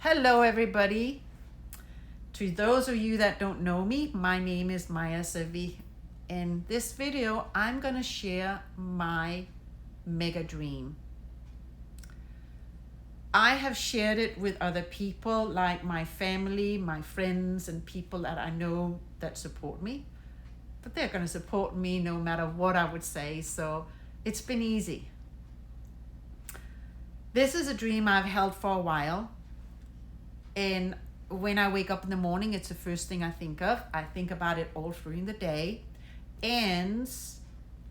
Hello, everybody. To those of you that don't know me, my name is Maya Sevi. In this video, I'm going to share my mega dream. I have shared it with other people like my family, my friends, and people that I know that support me. But they're going to support me no matter what I would say, so it's been easy. This is a dream I've held for a while. And when I wake up in the morning, it's the first thing I think of. I think about it all through the day. And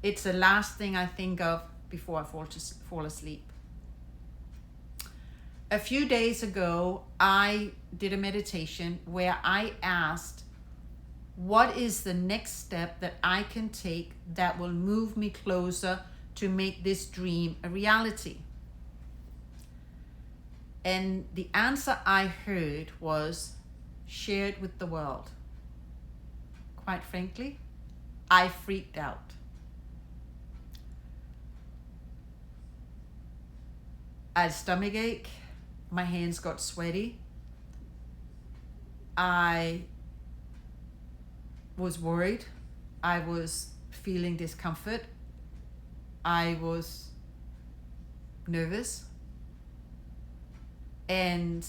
it's the last thing I think of before I fall asleep. A few days ago, I did a meditation where I asked, what is the next step that I can take that will move me closer to make this dream a reality? And the answer I heard was, share it with the world. Quite frankly, I freaked out. I had a stomach ache. My hands got sweaty. I was worried. I was feeling discomfort. I was nervous. And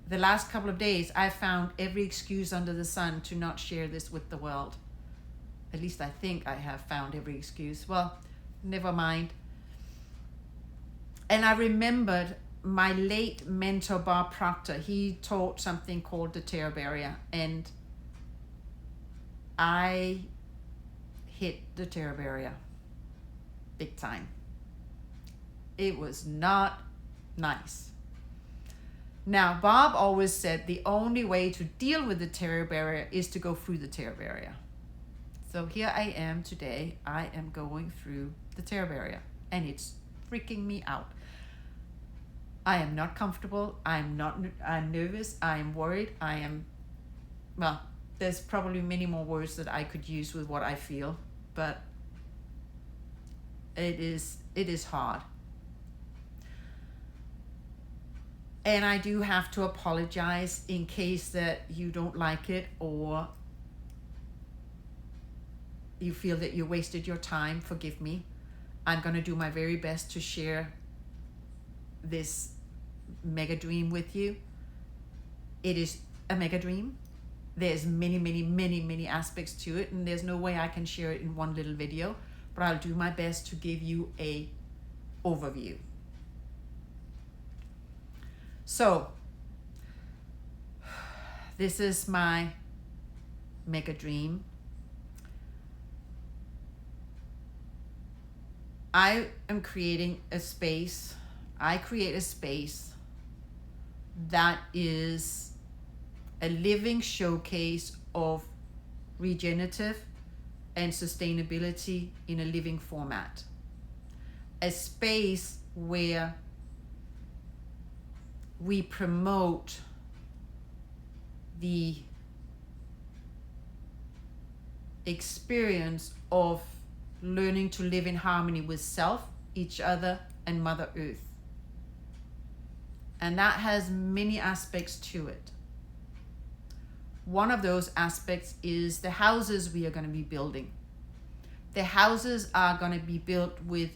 the last couple of days, I found every excuse under the sun to not share this with the world. At least I think I have found every excuse. Well, never mind. And I remembered my late mentor, Bob Proctor. He taught something called the terror barrier. And I hit the terror barrier big time. It was not nice. Now, Bob always said the only way to deal with the terror barrier is to go through the terror barrier. So here I am today. I am going through the terror barrier and it's freaking me out. I am not comfortable. I'm nervous. I am worried. Well, there's probably many more words that I could use with what I feel, but it is hard. And I do have to apologize in case that you don't like it or you feel that you wasted your time. Forgive me. I'm going to do my very best to share this mega dream with you. It is a mega dream. There's many aspects to it, and there's no way I can share it in one little video, but I'll do my best to give you a overview. So, this is my mega dream. I am creating a space. I create a space that is a living showcase of regenerative and sustainability in a living format. A space where we promote the experience of learning to live in harmony with self, each other, and Mother Earth. And that has many aspects to it. One of those aspects is the houses we are going to be building. The houses are going to be built with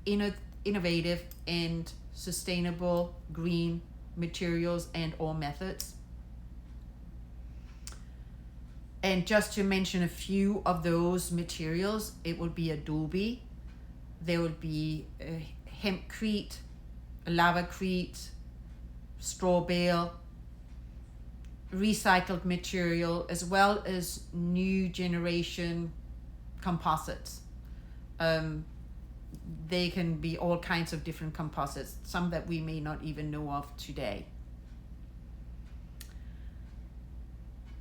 innovative and sustainable green materials and or methods. And just to mention a few of those materials, it would be adobe, there would be hempcrete, lavacrete, straw bale, recycled material, as well as new generation composites. They can be all kinds of different composites, some that we may not even know of today.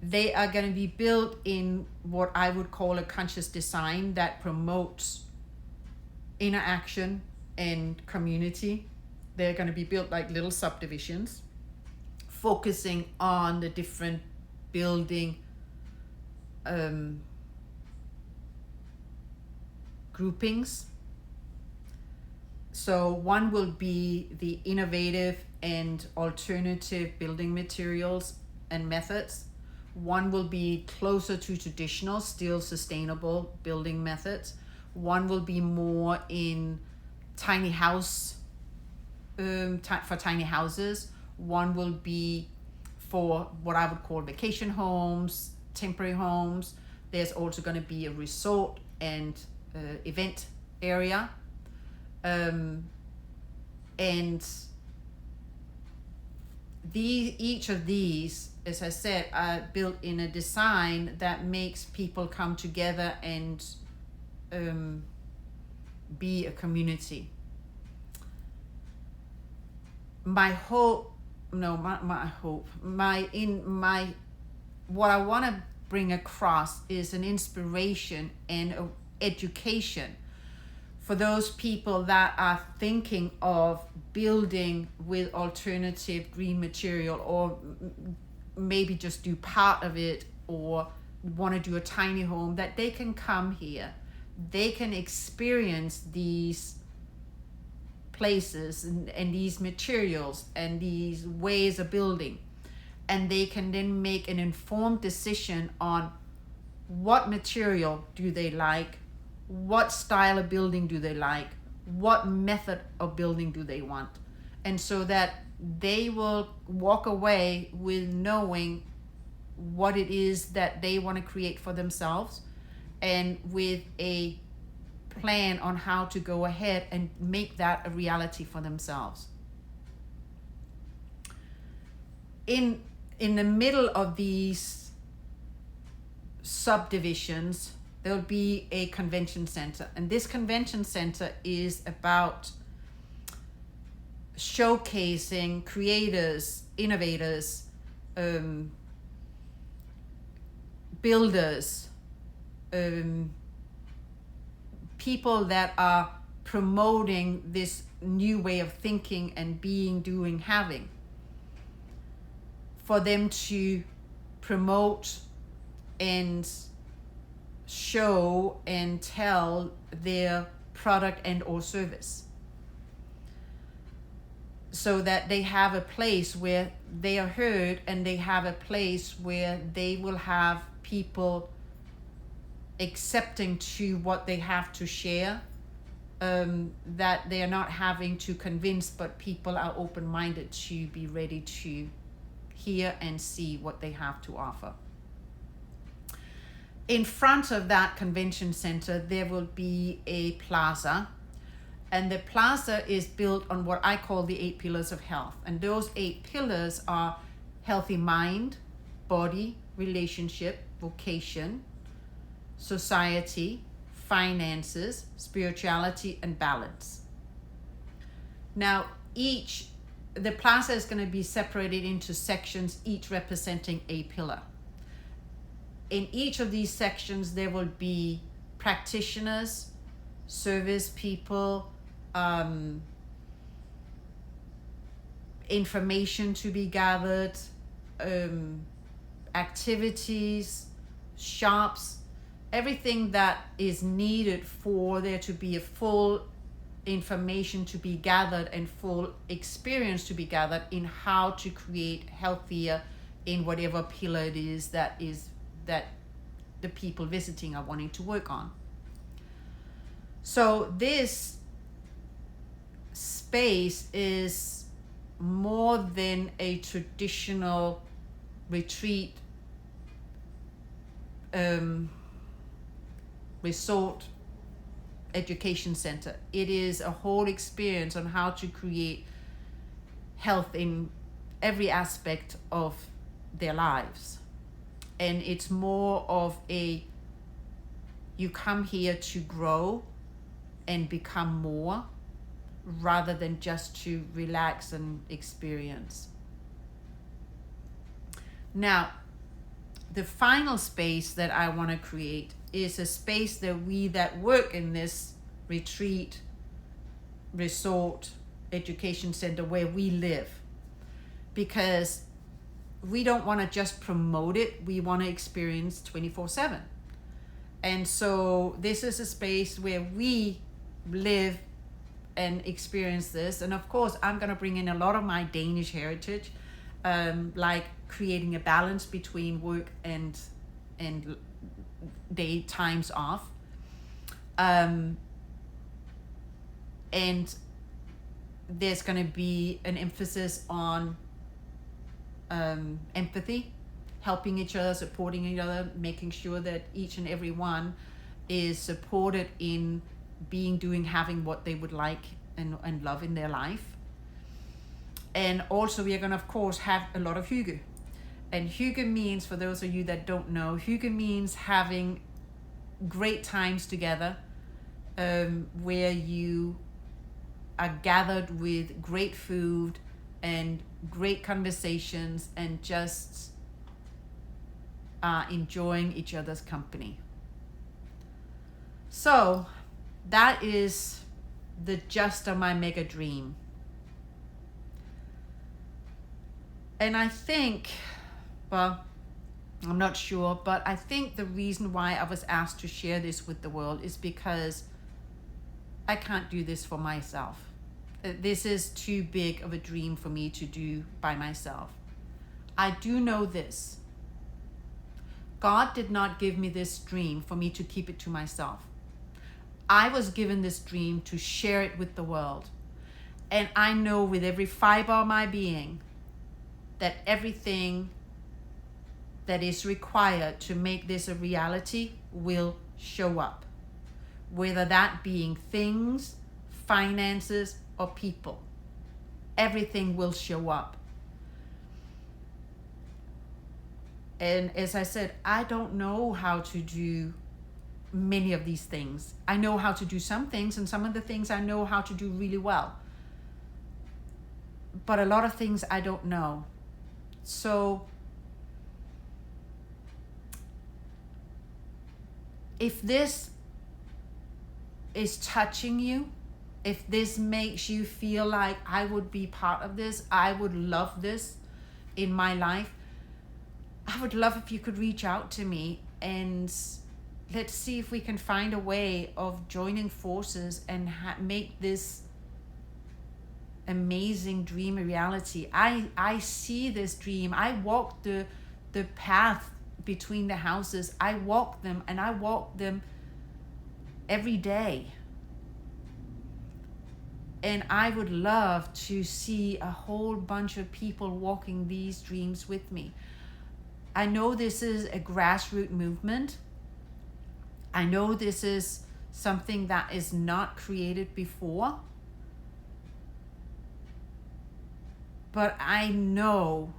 They are going to be built in what I would call a conscious design that promotes interaction and community. They're going to be built like little subdivisions, focusing on the different building groupings. So one will be the innovative and alternative building materials and methods. One will be closer to traditional, still sustainable building methods. One will be more in tiny house, for tiny houses. One will be for what I would call vacation homes, temporary homes. There's also going to be a resort and event area. And each of these, as I said, are built in a design that makes people come together and be a community. What I want to bring across is an inspiration and a education for those people that are thinking of building with alternative green material, or maybe just do part of it, or want to do a tiny home, that they can come here. They can experience these places and these materials and these ways of building, and they can then make an informed decision on what material do they like, what style of building do they like, what method of building do they want, and so that they will walk away with knowing what it is that they want to create for themselves, and with a plan on how to go ahead and make that a reality for themselves. In the middle of these subdivisions, there'll be a convention center, and this convention center is about showcasing creators, innovators, builders, people that are promoting this new way of thinking and being, doing, having, for them to promote and show and tell their product and or service, so that they have a place where they are heard, and they have a place where they will have people accepting to what they have to share, that they are not having to convince, but people are open-minded to be ready to hear and see what they have to offer. In front of that convention center, there will be a plaza, and the plaza is built on what I call the 8 pillars of health. And those 8 pillars are healthy mind, body, relationship, vocation, society, finances, spirituality, and balance. Now, the plaza is going to be separated into sections, each representing a pillar. In each of these sections, there will be practitioners, service people, information to be gathered, activities, shops, everything that is needed for there to be a full information to be gathered and full experience to be gathered in how to create healthier in whatever pillar it is that the people visiting are wanting to work on. So this space is more than a traditional retreat, resort, education center. It is a whole experience on how to create health in every aspect of their lives. And it's more of you come here to grow and become more, rather than just to relax and experience. Now, the final space that I want to create is a space that we that work in this retreat, resort, education center where we live. Because we don't want to just promote it, we want to experience 24/7. And so this is a space where we live and experience this. And of course, I'm going to bring in a lot of my Danish heritage, like creating a balance between work and day times off. And there's going to be an emphasis on empathy, helping each other, supporting each other, making sure that each and every one is supported in having what they would like and love in their life. And also we are going to, of course, have a lot of hygge. And hygge means, for those of you that don't know, hygge means having great times together, where you are gathered with great food and great conversations and just enjoying each other's company. So that is the gist of my mega dream. And I think, well, I'm not sure, but I think the reason why I was asked to share this with the world is because I can't do this for myself. This is too big of a dream for me to do by myself. I do know this. God did not give me this dream for me to keep it to myself. I was given this dream to share it with the world. And I know with every fiber of my being that everything that is required to make this a reality will show up. Whether that being things, finances, or people. Everything will show up. And as I said, I don't know how to do many of these things. I know how to do some things, and some of the things I know how to do really well. But a lot of things I don't know. So if this is touching you, if this makes you feel like I would be part of this, I would love this in my life, I would love if you could reach out to me and let's see if we can find a way of joining forces and make this amazing dream a reality. I see this dream. I walk the path between the houses. I walk them, and I walk them every day. And I would love to see a whole bunch of people walking these dreams with me. I know this is a grassroots movement. I know this is something that is not created before. But I know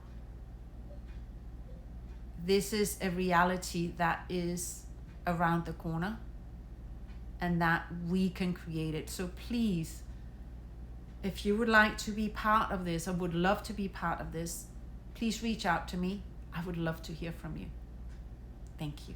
this is a reality that is around the corner and that we can create it. So please, if you would like to be part of this, I would love to be part of this, please reach out to me. I would love to hear from you. Thank you.